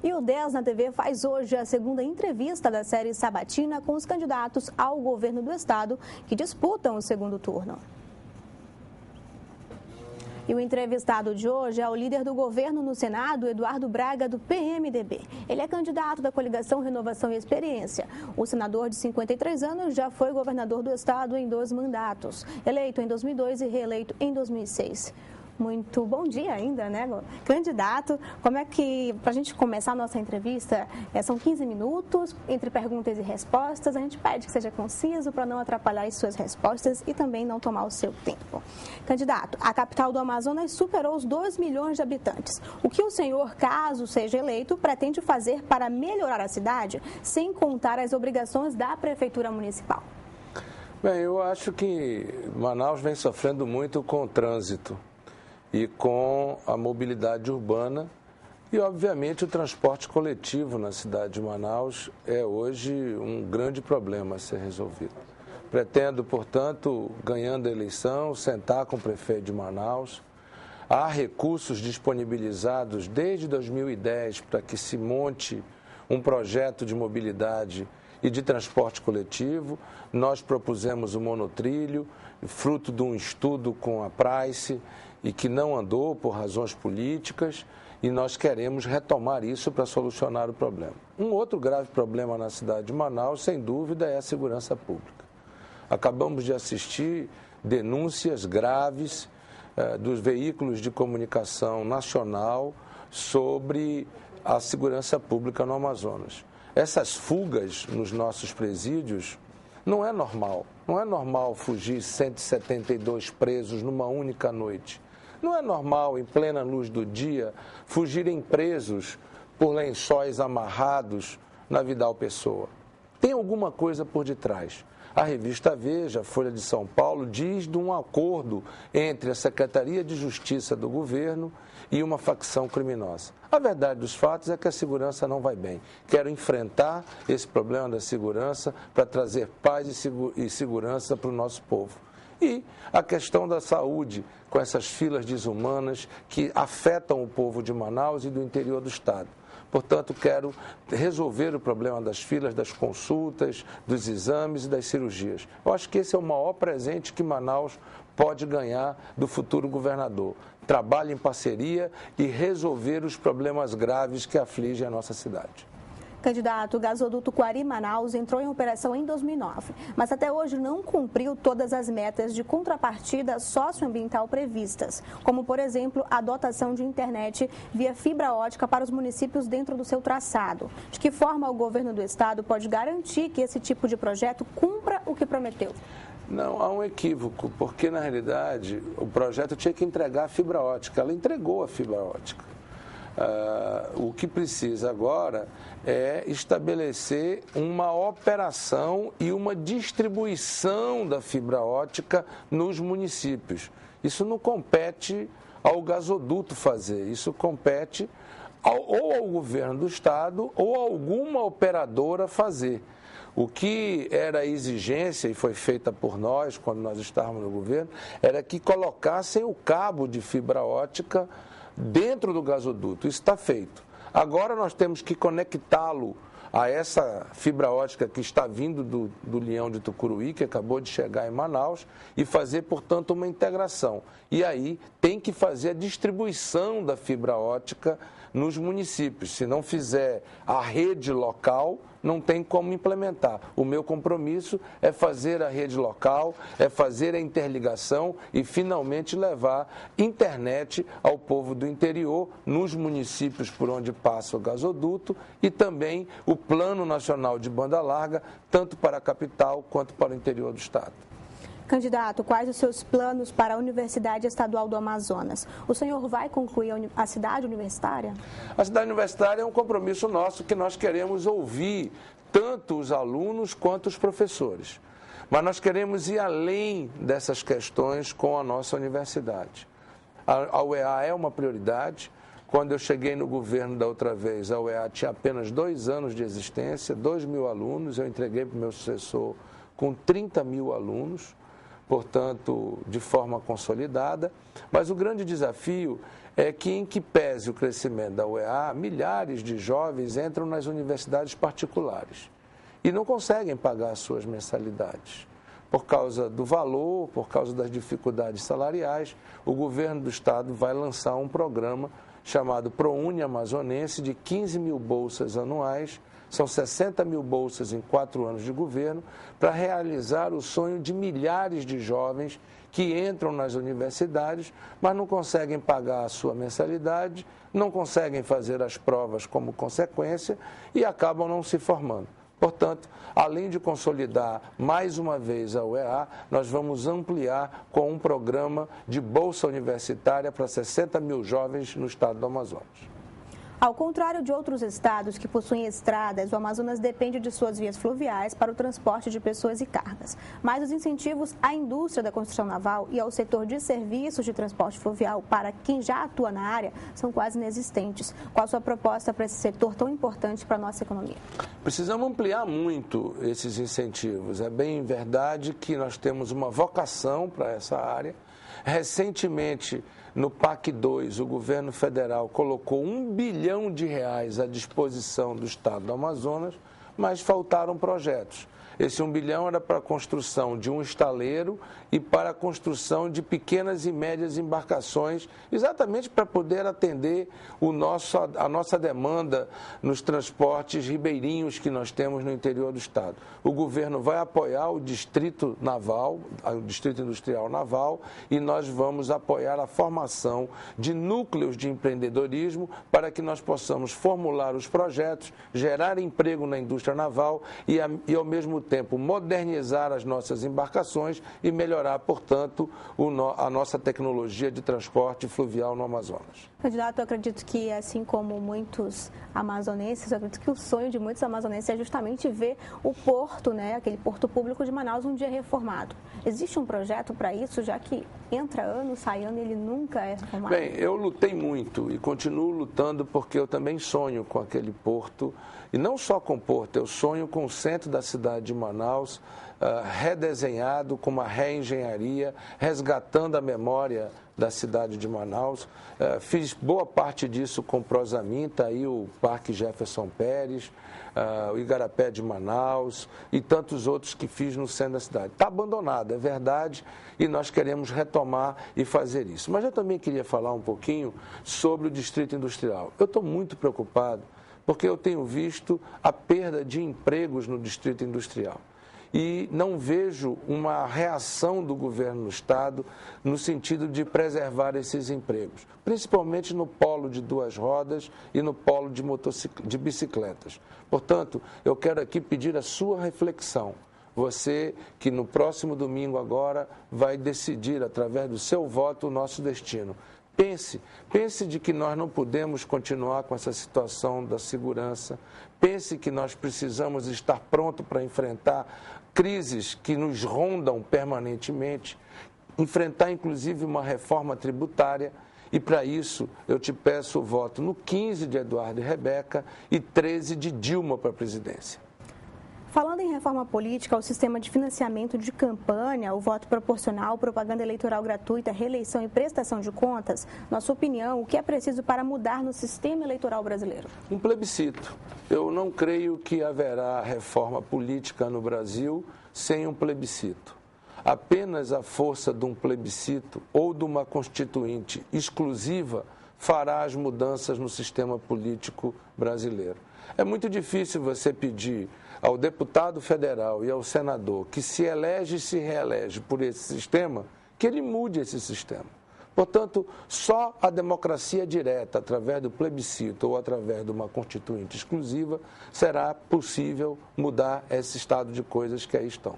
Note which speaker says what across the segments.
Speaker 1: E o 10 na TV faz hoje a segunda entrevista da série sabatina com os candidatos ao governo do estado que disputam o segundo turno. E o entrevistado de hoje é o líder do governo no Senado, Eduardo Braga, do PMDB. Ele é candidato da coligação Renovação e Experiência. O senador de 53 anos já foi governador do estado em 2 mandatos, eleito em 2002 e reeleito em 2006. Muito bom dia ainda, né, candidato? Como é que, para a gente começar a nossa entrevista, são 15 minutos, entre perguntas e respostas. A gente pede que seja conciso para não atrapalhar as suas respostas e também não tomar o seu tempo. Candidato, a capital do Amazonas superou os 2 milhões de habitantes. O que o senhor, caso seja eleito, pretende fazer para melhorar a cidade, sem contar as obrigações da Prefeitura Municipal?
Speaker 2: Bem, eu acho que Manaus vem sofrendo muito com o trânsito e com a mobilidade urbana e, obviamente, o transporte coletivo na cidade de Manaus é hoje um grande problema a ser resolvido. Pretendo, portanto, ganhando a eleição, sentar com o prefeito de Manaus. Há recursos disponibilizados desde 2010 para que se monte um projeto de mobilidade e de transporte coletivo. Nós propusemos o monotrilho, fruto de um estudo com a Price, e que não andou por razões políticas, e nós queremos retomar isso para solucionar o problema. Um outro grave problema na cidade de Manaus, sem dúvida, é a segurança pública. Acabamos de assistir denúncias graves dos veículos de comunicação nacional sobre a segurança pública no Amazonas. Essas fugas nos nossos presídios não é normal. Não é normal fugir 172 presos numa única noite. Não é normal, em plena luz do dia, fugirem presos por lençóis amarrados na Vidal Pessoa. Tem alguma coisa por detrás. A revista Veja, Folha de São Paulo, diz de um acordo entre a Secretaria de Justiça do governo e uma facção criminosa. A verdade dos fatos é que a segurança não vai bem. Quero enfrentar esse problema da segurança para trazer paz e segurança para o nosso povo. E a questão da saúde, com essas filas desumanas que afetam o povo de Manaus e do interior do estado. Portanto, quero resolver o problema das filas, das consultas, dos exames e das cirurgias. Eu acho que esse é o maior presente que Manaus pode ganhar do futuro governador. Trabalhe em parceria e resolver os problemas graves que afligem a nossa cidade.
Speaker 1: Candidato, o gasoduto Quari-Manaus entrou em operação em 2009, mas até hoje não cumpriu todas as metas de contrapartida socioambiental previstas, como, por exemplo, a dotação de internet via fibra ótica para os municípios dentro do seu traçado. De que forma o governo do estado pode garantir que esse tipo de projeto cumpra o que prometeu?
Speaker 2: Não, há um equívoco, porque, na realidade, o projeto tinha que entregar a fibra ótica. Ela entregou a fibra ótica. O que precisa agora é estabelecer uma operação e uma distribuição da fibra ótica nos municípios. Isso não compete ao gasoduto fazer, isso compete ou ao governo do estado ou a alguma operadora fazer. O que era a exigência, e foi feita por nós quando nós estávamos no governo, era que colocassem o cabo de fibra ótica dentro do gasoduto. Isso está feito. Agora nós temos que conectá-lo a essa fibra ótica que está vindo do Leão de Tucuruí, que acabou de chegar em Manaus, e fazer, portanto, uma integração. E aí tem que fazer a distribuição da fibra ótica nos municípios. Se não fizer a rede local, não tem como implementar. O meu compromisso é fazer a rede local, é fazer a interligação e, finalmente, levar internet ao povo do interior, nos municípios por onde passa o gasoduto, e também o Plano Nacional de Banda Larga, tanto para a capital quanto para o interior do estado.
Speaker 1: Candidato, quais os seus planos para a Universidade Estadual do Amazonas? O senhor vai concluir a cidade universitária?
Speaker 2: A cidade universitária é um compromisso nosso que nós queremos ouvir tanto os alunos quanto os professores. Mas nós queremos ir além dessas questões com a nossa universidade. A UEA é uma prioridade. Quando eu cheguei no governo da outra vez, a UEA tinha apenas 2 anos de existência, 2.000 alunos. Eu entreguei para o meu sucessor com 30.000 alunos. portanto, de forma consolidada, mas o grande desafio é que, em que pese o crescimento da UEA, milhares de jovens entram nas universidades particulares e não conseguem pagar as suas mensalidades. Por causa do valor, por causa das dificuldades salariais, o governo do estado vai lançar um programa chamado ProUni Amazonense de 15 mil bolsas anuais, são 60 mil bolsas em 4 anos de governo, para realizar o sonho de milhares de jovens que entram nas universidades, mas não conseguem pagar a sua mensalidade, não conseguem fazer as provas como consequência e acabam não se formando. Portanto, além de consolidar mais uma vez a UEA, nós vamos ampliar com um programa de bolsa universitária para 60 mil jovens no estado do Amazonas.
Speaker 1: Ao contrário de outros estados que possuem estradas, o Amazonas depende de suas vias fluviais para o transporte de pessoas e cargas. Mas os incentivos à indústria da construção naval e ao setor de serviços de transporte fluvial para quem já atua na área são quase inexistentes. Qual a sua proposta para esse setor tão importante para a nossa economia?
Speaker 2: Precisamos ampliar muito esses incentivos. É bem verdade que nós temos uma vocação para essa área. Recentemente, no PAC 2, o governo federal colocou R$1 bilhão à disposição do estado do Amazonas, mas faltaram projetos. Esse 1 bilhão era para a construção de um estaleiro e para a construção de pequenas e médias embarcações, exatamente para poder atender a nossa demanda nos transportes ribeirinhos que nós temos no interior do estado. O governo vai apoiar o Distrito Naval, o Distrito Industrial Naval, e nós vamos apoiar a formação de núcleos de empreendedorismo para que nós possamos formular os projetos, gerar emprego na indústria naval e ao mesmo tempo modernizar as nossas embarcações e melhorar, portanto, a nossa tecnologia de transporte fluvial no Amazonas.
Speaker 1: Candidato, eu acredito que, assim como muitos amazonenses, eu acredito que o sonho de muitos amazonenses é justamente ver o porto, aquele porto público de Manaus um dia reformado. Existe um projeto para isso, já que entra ano, sai ano e ele nunca é reformado?
Speaker 2: Bem, eu lutei muito e continuo lutando porque eu também sonho com aquele porto. E não só com o porto, eu sonho com o centro da cidade de Manaus, redesenhado, com uma reengenharia, resgatando a memória da cidade de Manaus. Fiz boa parte disso com o Prosamin, está aí o Parque Jefferson Pérez, o Igarapé de Manaus e tantos outros que fiz no centro da cidade. Está abandonado, é verdade, e nós queremos retomar e fazer isso. Mas eu também queria falar um pouquinho sobre o Distrito Industrial. Eu estou muito preocupado porque eu tenho visto a perda de empregos no Distrito Industrial. E não vejo uma reação do governo do estado no sentido de preservar esses empregos, principalmente no polo de 2 rodas e no polo de bicicletas. Portanto, eu quero aqui pedir a sua reflexão. Você que no próximo domingo agora vai decidir, através do seu voto, o nosso destino. Pense de que nós não podemos continuar com essa situação da segurança. Pense que nós precisamos estar prontos para enfrentar crises que nos rondam permanentemente, enfrentar inclusive uma reforma tributária. E para isso eu te peço o voto no 15 de Eduardo e Rebeca e 13 de Dilma para a presidência.
Speaker 1: Falando em reforma política, o sistema de financiamento de campanha, o voto proporcional, propaganda eleitoral gratuita, reeleição e prestação de contas, na sua opinião, o que é preciso para mudar no sistema eleitoral brasileiro?
Speaker 2: Um plebiscito. Eu não creio que haverá reforma política no Brasil sem um plebiscito. Apenas a força de um plebiscito ou de uma constituinte exclusiva fará as mudanças no sistema político brasileiro. É muito difícil você pedir ao deputado federal e ao senador que se elege e se reelege por esse sistema, que ele mude esse sistema. Portanto, só a democracia direta, através do plebiscito ou através de uma constituinte exclusiva, será possível mudar esse estado de coisas que aí estão.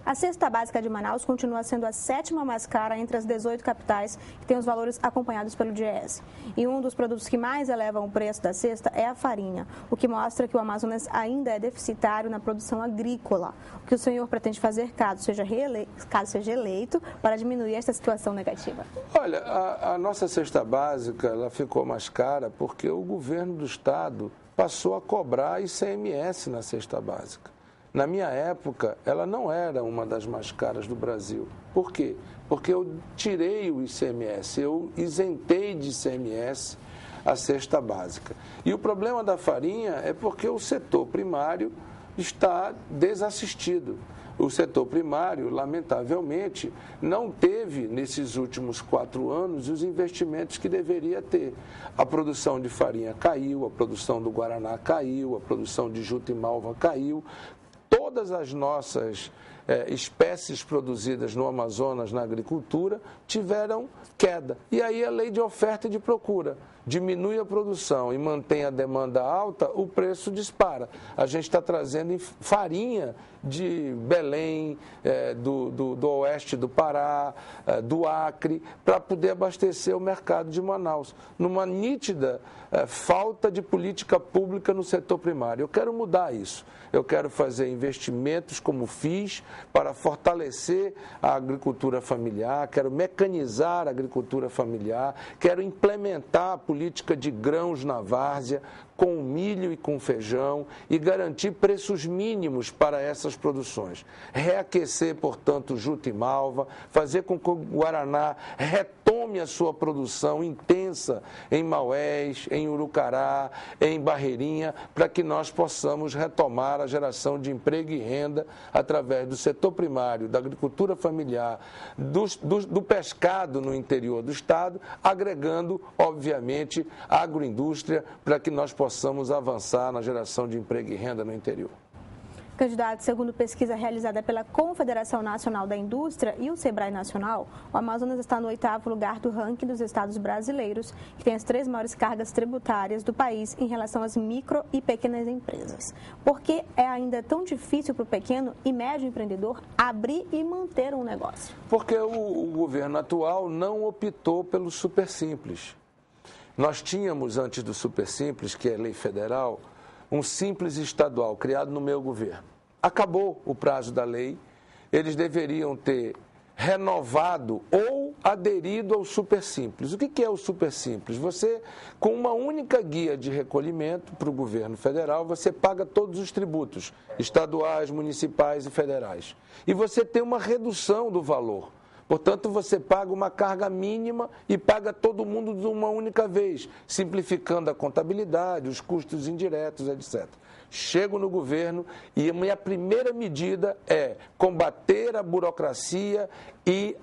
Speaker 1: A cesta básica de Manaus continua sendo a 7ª mais cara entre as 18 capitais que têm os valores acompanhados pelo DIEESE. E um dos produtos que mais elevam o preço da cesta é a farinha, o que mostra que o Amazonas ainda é deficitário na produção agrícola. O que o senhor pretende fazer, caso seja eleito, para diminuir esta situação negativa?
Speaker 2: Olha, a nossa cesta básica ela ficou mais cara porque o governo do estado passou a cobrar ICMS na cesta básica. Na minha época, ela não era uma das mais caras do Brasil. Por quê? Porque eu tirei o ICMS, eu isentei de ICMS a cesta básica. E o problema da farinha é porque o setor primário está desassistido. O setor primário, lamentavelmente, não teve, nesses últimos 4 anos, os investimentos que deveria ter. A produção de farinha caiu, a produção do Guaraná caiu, a produção de juta e malva caiu. Todas as nossas espécies produzidas no Amazonas, na agricultura, tiveram queda. E aí a lei de oferta e de procura. Diminui a produção e mantém a demanda alta, o preço dispara. A gente está trazendo farinha de Belém, do oeste do Pará, do Acre, para poder abastecer o mercado de Manaus, numa nítida falta de política pública no setor primário. Eu quero mudar isso. Eu quero fazer investimentos, como fiz, para fortalecer a agricultura familiar, quero mecanizar a agricultura familiar, quero implementar a política de grãos na várzea, com milho e com feijão, e garantir preços mínimos para essas produções. Reaquecer, portanto, juta e malva, fazer com que o Guaraná retome a sua produção intensa em Maués, em Urucará, em Barreirinha, para que nós possamos retomar a geração de emprego e renda através do setor primário, da agricultura familiar, do pescado no interior do estado, agregando, obviamente, a agroindústria para que nós possamos avançar na geração de emprego e renda no interior.
Speaker 1: Candidato, segundo pesquisa realizada pela Confederação Nacional da Indústria e o Sebrae Nacional, o Amazonas está no 8º lugar do ranking dos estados brasileiros, que tem as 3 maiores cargas tributárias do país em relação às micro e pequenas empresas. Por que é ainda tão difícil para o pequeno e médio empreendedor abrir e manter um negócio?
Speaker 2: Porque o governo atual não optou pelo super simples. Nós tínhamos, antes do super simples, que é lei federal, um simples estadual criado no meu governo. Acabou o prazo da lei, eles deveriam ter renovado ou aderido ao super simples. O que é o super simples? Você, com uma única guia de recolhimento para o governo federal, você paga todos os tributos, estaduais, municipais e federais. E você tem uma redução do valor. Portanto, você paga uma carga mínima e paga todo mundo de uma única vez, simplificando a contabilidade, os custos indiretos, etc. Chego no governo e a minha primeira medida é combater a burocracia e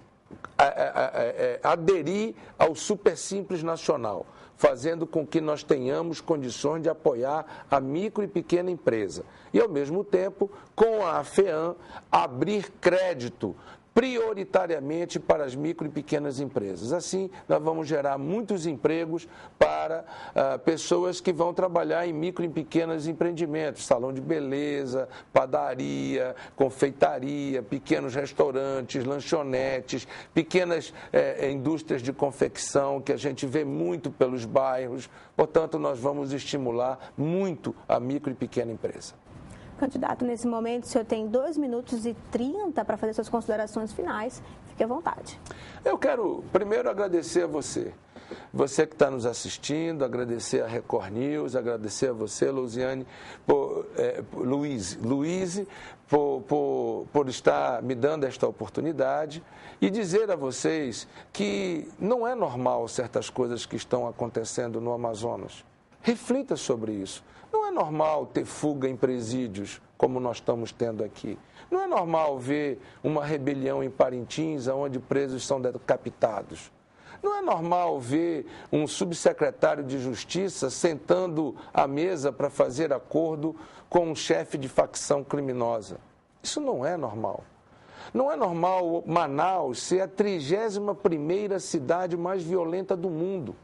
Speaker 2: aderir ao super simples nacional, fazendo com que nós tenhamos condições de apoiar a micro e pequena empresa. E, ao mesmo tempo, com a AFEAM, abrir crédito prioritariamente para as micro e pequenas empresas. Assim, nós vamos gerar muitos empregos para pessoas que vão trabalhar em micro e pequenos empreendimentos, salão de beleza, padaria, confeitaria, pequenos restaurantes, lanchonetes, pequenas indústrias de confecção que a gente vê muito pelos bairros. Portanto, nós vamos estimular muito a micro e pequena empresa.
Speaker 1: Candidato, nesse momento, o senhor tem 2 minutos e 30 para fazer suas considerações finais. Fique à vontade.
Speaker 2: Eu quero primeiro agradecer a você. Você que está nos assistindo, agradecer a Record News, agradecer a você, Luiziane, Luiz, por estar me dando esta oportunidade e dizer a vocês que não é normal certas coisas que estão acontecendo no Amazonas. Reflita sobre isso. Não é normal ter fuga em presídios, como nós estamos tendo aqui. Não é normal ver uma rebelião em Parintins, onde presos são decapitados. Não é normal ver um subsecretário de Justiça sentando à mesa para fazer acordo com um chefe de facção criminosa. Isso não é normal. Não é normal Manaus ser a 31ª cidade mais violenta do mundo.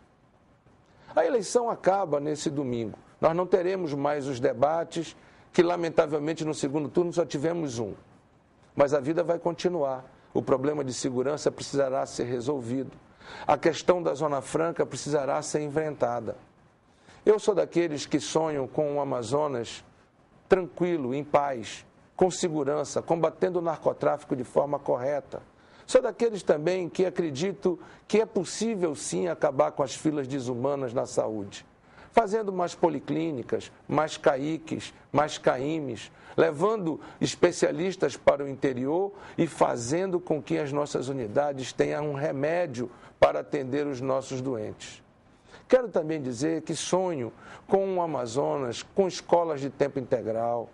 Speaker 2: A eleição acaba nesse domingo. Nós não teremos mais os debates, que lamentavelmente no segundo turno só tivemos um. Mas a vida vai continuar. O problema de segurança precisará ser resolvido. A questão da Zona Franca precisará ser enfrentada. Eu sou daqueles que sonham com um Amazonas tranquilo, em paz, com segurança, combatendo o narcotráfico de forma correta. Sou daqueles também que acredito que é possível sim acabar com as filas desumanas na saúde. fazendo mais policlínicas, mais CAICs, mais CAIMs, levando especialistas para o interior e fazendo com que as nossas unidades tenham um remédio para atender os nossos doentes. Quero também dizer que sonho com um Amazonas com escolas de tempo integral,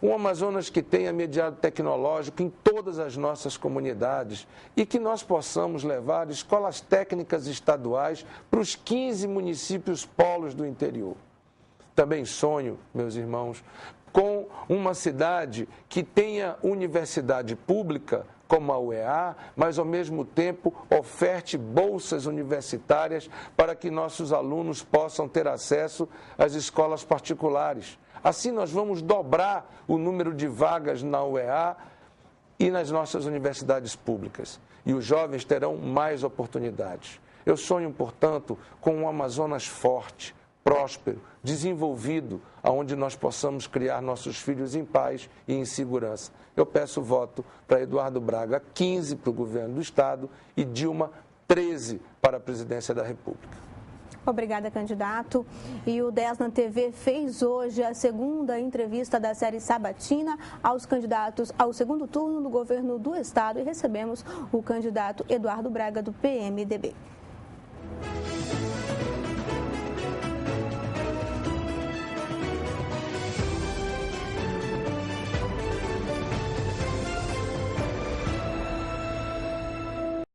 Speaker 2: um Amazonas que tenha mediado tecnológico em todas as nossas comunidades e que nós possamos levar escolas técnicas estaduais para os 15 municípios polos do interior. Também sonho, meus irmãos, com uma cidade que tenha universidade pública, como a UEA, mas ao mesmo tempo oferte bolsas universitárias para que nossos alunos possam ter acesso às escolas particulares. Assim nós vamos dobrar o número de vagas na UEA e nas nossas universidades públicas. E os jovens terão mais oportunidades. Eu sonho, portanto, com um Amazonas forte, próspero, desenvolvido, onde nós possamos criar nossos filhos em paz e em segurança. Eu peço voto para Eduardo Braga, 15 para o governo do Estado e Dilma, 13 para a presidência da República.
Speaker 1: Obrigada, candidato. E o 10 na TV fez hoje a segunda entrevista da série sabatina aos candidatos ao segundo turno do governo do Estado e recebemos o candidato Eduardo Braga, do PMDB.